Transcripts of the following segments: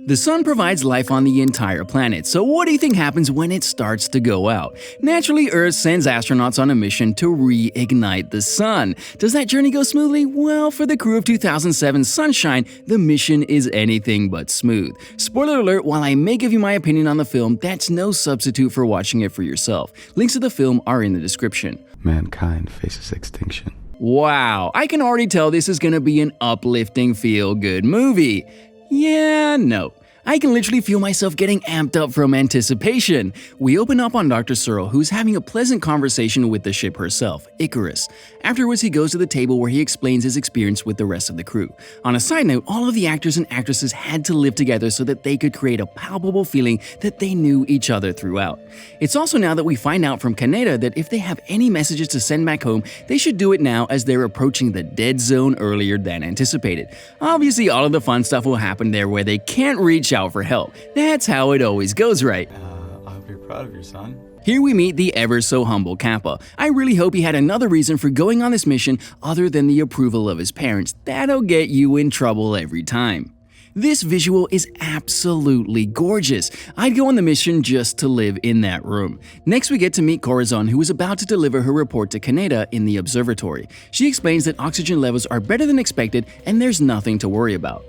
The sun provides life on the entire planet, so what do you think happens when it starts to go out? Naturally, Earth sends astronauts on a mission to reignite the sun. Does that journey go smoothly? Well, for the crew of 2007's Sunshine, the mission is anything but smooth. Spoiler alert, while I may give you my opinion on the film, that's no substitute for watching it for yourself. Links to the film are in the description. Mankind faces extinction. Wow, I can already tell this is gonna be an uplifting, feel-good movie. Yeah, no. I can literally feel myself getting amped up from anticipation. We open up on Dr. Searle, who's having a pleasant conversation with the ship herself, Icarus. Afterwards, he goes to the table where he explains his experience with the rest of the crew. On a side note, all of the actors and actresses had to live together so that they could create a palpable feeling that they knew each other throughout. It's also now that we find out from Kaneda that if they have any messages to send back home, they should do it now as they're approaching the dead zone earlier than anticipated. Obviously, all of the fun stuff will happen there where they can't reach out for help. That's how it always goes, right? I hope you're proud of your son. Here we meet the ever-so-humble Kappa. I really hope he had another reason for going on this mission other than the approval of his parents. That'll get you in trouble every time. This visual is absolutely gorgeous. I'd go on the mission just to live in that room. Next we get to meet Corazon, who is about to deliver her report to Kaneda in the observatory. She explains that oxygen levels are better than expected and there's nothing to worry about.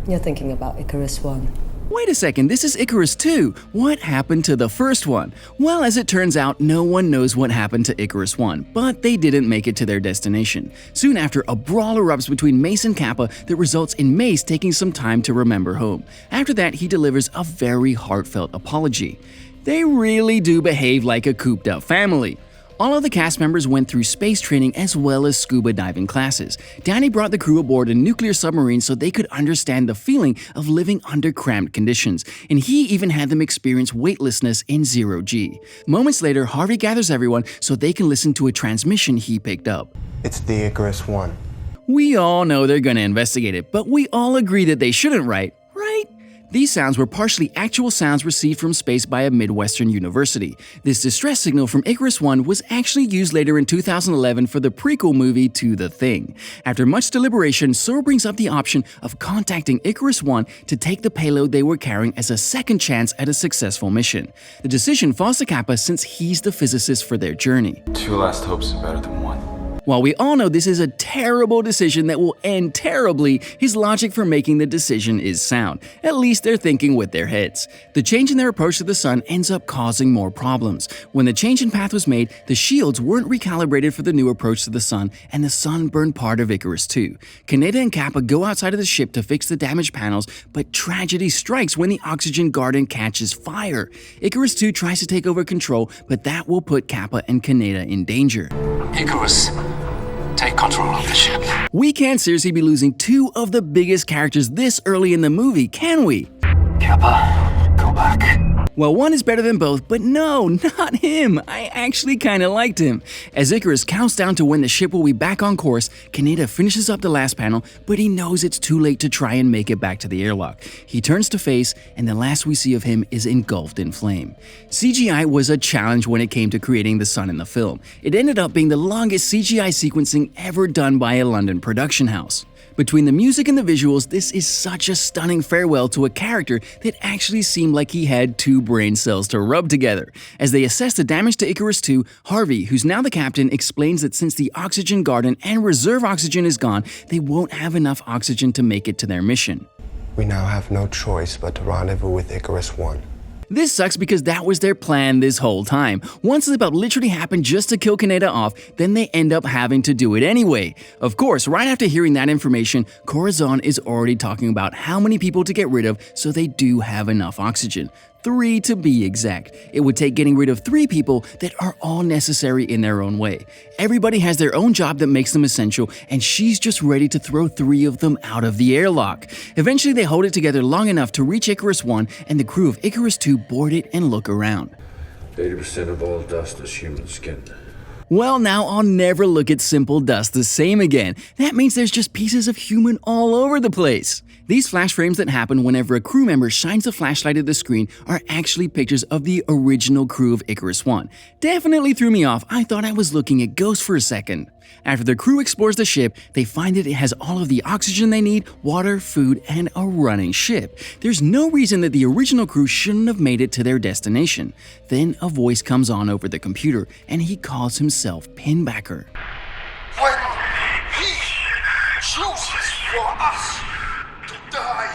You're thinking about Icarus 1. Wait a second, this is Icarus 2. What happened to the first one? Well, as it turns out, no one knows what happened to Icarus 1, but they didn't make it to their destination. Soon after, a brawl erupts between Mace and Kappa that results in Mace taking some time to remember home. After that, he delivers a very heartfelt apology. They really do behave like a cooped-up family. All of the cast members went through space training as well as scuba diving classes. Danny brought the crew aboard a nuclear submarine so they could understand the feeling of living under cramped conditions, and he even had them experience weightlessness in zero-G. Moments later, Harvey gathers everyone so they can listen to a transmission he picked up. It's the Icarus 1. We all know they're gonna investigate it, but we all agree that they shouldn't, right? These sounds were partially actual sounds received from space by a Midwestern university. This distress signal from Icarus 1 was actually used later in 2011 for the prequel movie to The Thing. After much deliberation, Searle brings up the option of contacting Icarus 1 to take the payload they were carrying as a second chance at a successful mission. The decision falls to Kappa since he's the physicist for their journey. Two last hopes are better than one. While we all know this is a terrible decision that will end terribly, his logic for making the decision is sound. At least they're thinking with their heads. The change in their approach to the sun ends up causing more problems. When the change in path was made, the shields weren't recalibrated for the new approach to the sun, and the sun burned part of Icarus 2. Kaneda and Kappa go outside of the ship to fix the damaged panels, but tragedy strikes when the oxygen garden catches fire. Icarus 2 tries to take over control, but that will put Kappa and Kaneda in danger. Icarus, take control of the ship. We can't seriously be losing two of the biggest characters this early in the movie, can we? Kappa, go back. Well, one is better than both, but no, not him. I actually kinda liked him. As Icarus counts down to when the ship will be back on course, Kaneda finishes up the last panel, but he knows it's too late to try and make it back to the airlock. He turns to face, and the last we see of him is engulfed in flame. CGI was a challenge when it came to creating the sun in the film. It ended up being the longest CGI sequencing ever done by a London production house. Between the music and the visuals, this is such a stunning farewell to a character that actually seemed like he had two brain cells to rub together. As they assess the damage to Icarus 2, Harvey, who's now the captain, explains that since the oxygen garden and reserve oxygen is gone, they won't have enough oxygen to make it to their mission. We now have no choice but to rendezvous with Icarus 1. This sucks because that was their plan this whole time. One slip up literally happened just to kill Kaneda off, then they end up having to do it anyway. Of course, right after hearing that information, Corazon is already talking about how many people to get rid of so they do have enough oxygen. 3 to be exact. It would take getting rid of 3 people that are all necessary in their own way. Everybody has their own job that makes them essential, and she's just ready to throw 3 of them out of the airlock. Eventually, they hold it together long enough to reach Icarus 1, and the crew of Icarus 2 board it and look around. 80% of all dust is human skin. Well, now I'll never look at simple dust the same again. That means there's just pieces of human all over the place. These flash frames that happen whenever a crew member shines a flashlight at the screen are actually pictures of the original crew of Icarus 1. Definitely threw me off. I thought I was looking at ghosts for a second. After the crew explores the ship, they find that it has all of the oxygen they need, water, food, and a running ship. There's no reason that the original crew shouldn't have made it to their destination. Then a voice comes on over the computer, and he calls himself Pinbacker. When he chooses for us to die.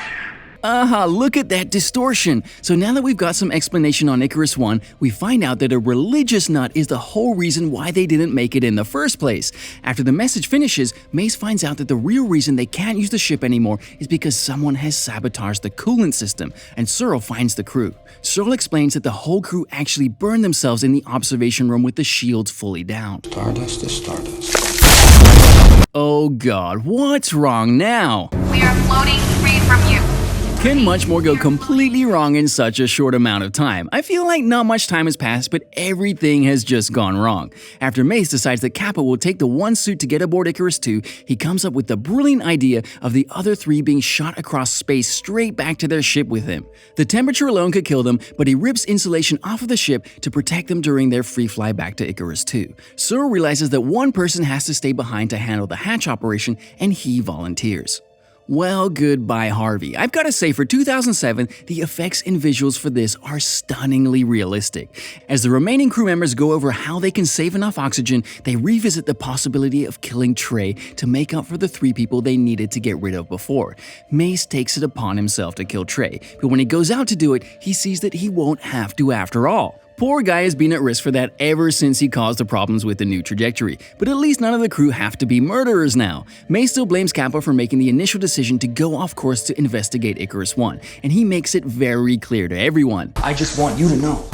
Aha, look at that distortion. So now that we've got some explanation on Icarus 1, we find out that a religious nut is the whole reason why they didn't make it in the first place. After the message finishes, Mace finds out that the real reason they can't use the ship anymore is because someone has sabotaged the coolant system, and Searle finds the crew. Searle explains that the whole crew actually burned themselves in the observation room with the shields fully down. Stardust is stardust. Oh god, what's wrong now? We are floating free from you. Can much more go completely wrong in such a short amount of time? I feel like not much time has passed, but everything has just gone wrong. After Mace decides that Kappa will take the one suit to get aboard Icarus 2, he comes up with the brilliant idea of the other three being shot across space straight back to their ship with him. The temperature alone could kill them, but he rips insulation off of the ship to protect them during their free fly back to Icarus 2. Searle realizes that one person has to stay behind to handle the hatch operation, and he volunteers. Well, goodbye Harvey. I've got to say, for 2007, the effects and visuals for this are stunningly realistic. As the remaining crew members go over how they can save enough oxygen, they revisit the possibility of killing Trey to make up for the 3 people they needed to get rid of before. Mace takes it upon himself to kill Trey, but when he goes out to do it, he sees that he won't have to after all. Poor guy has been at risk for that ever since he caused the problems with the new trajectory, but at least none of the crew have to be murderers now. May still blames Kappa for making the initial decision to go off course to investigate Icarus 1, and he makes it very clear to everyone. I just want you to know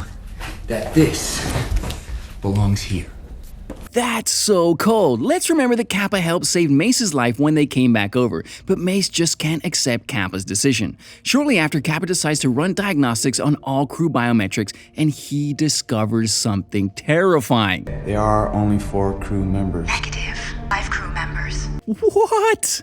that this belongs here. That's so cold. Let's remember that Kappa helped save Mace's life when they came back over, but Mace just can't accept Kappa's decision. Shortly after, Kappa decides to run diagnostics on all crew biometrics, and he discovers something terrifying. There are only 4 crew members. Negative. 5 crew members. What?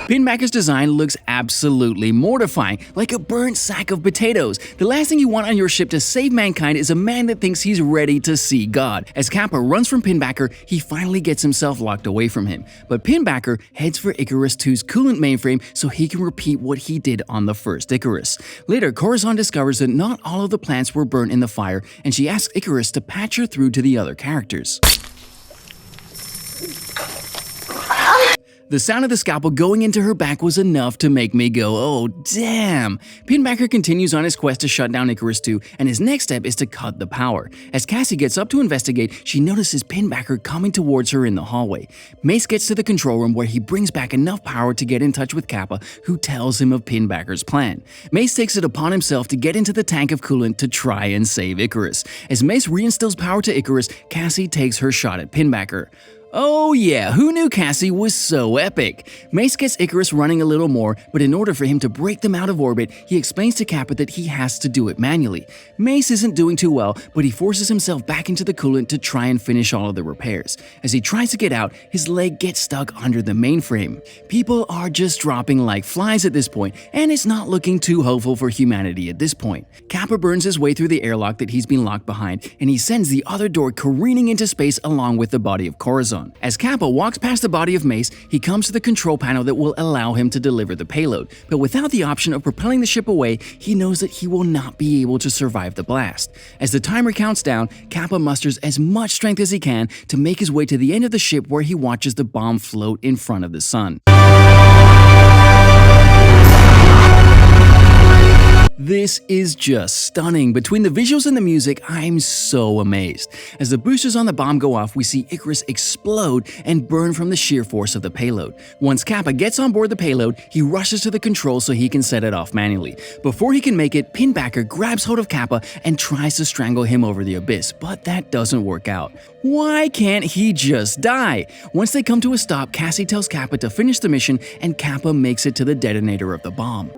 Pinbacker's design looks absolutely mortifying, like a burnt sack of potatoes. The last thing you want on your ship to save mankind is a man that thinks he's ready to see God. As Kappa runs from Pinbacker, he finally gets himself locked away from him. But Pinbacker heads for Icarus 2's coolant mainframe so he can repeat what he did on the first Icarus. Later, Corazon discovers that not all of the plants were burnt in the fire, and she asks Icarus to patch her through to the other characters. The sound of the scalpel going into her back was enough to make me go, oh damn. Pinbacker continues on his quest to shut down Icarus 2, and his next step is to cut the power. As Cassie gets up to investigate, she notices Pinbacker coming towards her in the hallway. Mace gets to the control room where he brings back enough power to get in touch with Kappa, who tells him of Pinbacker's plan. Mace takes it upon himself to get into the tank of coolant to try and save Icarus. As Mace reinstills power to Icarus, Cassie takes her shot at Pinbacker. Oh yeah, who knew Cassie was so epic? Mace gets Icarus running a little more, but in order for him to break them out of orbit, he explains to Kappa that he has to do it manually. Mace isn't doing too well, but he forces himself back into the coolant to try and finish all of the repairs. As he tries to get out, his leg gets stuck under the mainframe. People are just dropping like flies at this point, and it's not looking too hopeful for humanity at this point. Kappa burns his way through the airlock that he's been locked behind, and he sends the other door careening into space along with the body of Corazon. As Kappa walks past the body of Mace, he comes to the control panel that will allow him to deliver the payload, but without the option of propelling the ship away, he knows that he will not be able to survive the blast. As the timer counts down, Kappa musters as much strength as he can to make his way to the end of the ship where he watches the bomb float in front of the sun. This is just stunning. Between the visuals and the music, I'm so amazed. As the boosters on the bomb go off, we see Icarus explode and burn from the sheer force of the payload. Once Kappa gets on board the payload, he rushes to the controls so he can set it off manually. Before he can make it, Pinbacker grabs hold of Kappa and tries to strangle him over the abyss, but that doesn't work out. Why can't he just die? Once they come to a stop, Cassie tells Kappa to finish the mission, and Kappa makes it to the detonator of the bomb.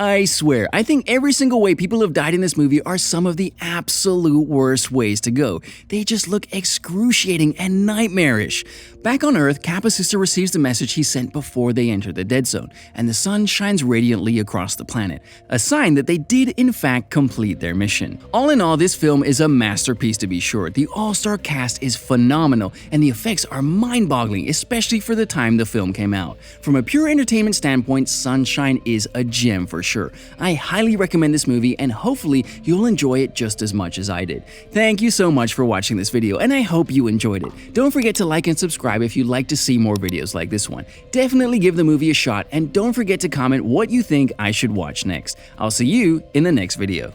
I swear, I think every single way people have died in this movie are some of the absolute worst ways to go. They just look excruciating and nightmarish. Back on Earth, Kappa's sister receives the message he sent before they entered the dead zone, and the sun shines radiantly across the planet, a sign that they did in fact complete their mission. All in all, this film is a masterpiece to be sure. The all-star cast is phenomenal, and the effects are mind-boggling, especially for the time the film came out. From a pure entertainment standpoint, Sunshine is a gem for sure. I highly recommend this movie, and hopefully you'll enjoy it just as much as I did. Thank you so much for watching this video, and I hope you enjoyed it. Don't forget to like and subscribe if you'd like to see more videos like this one. Definitely give the movie a shot, and don't forget to comment what you think I should watch next. I'll see you in the next video.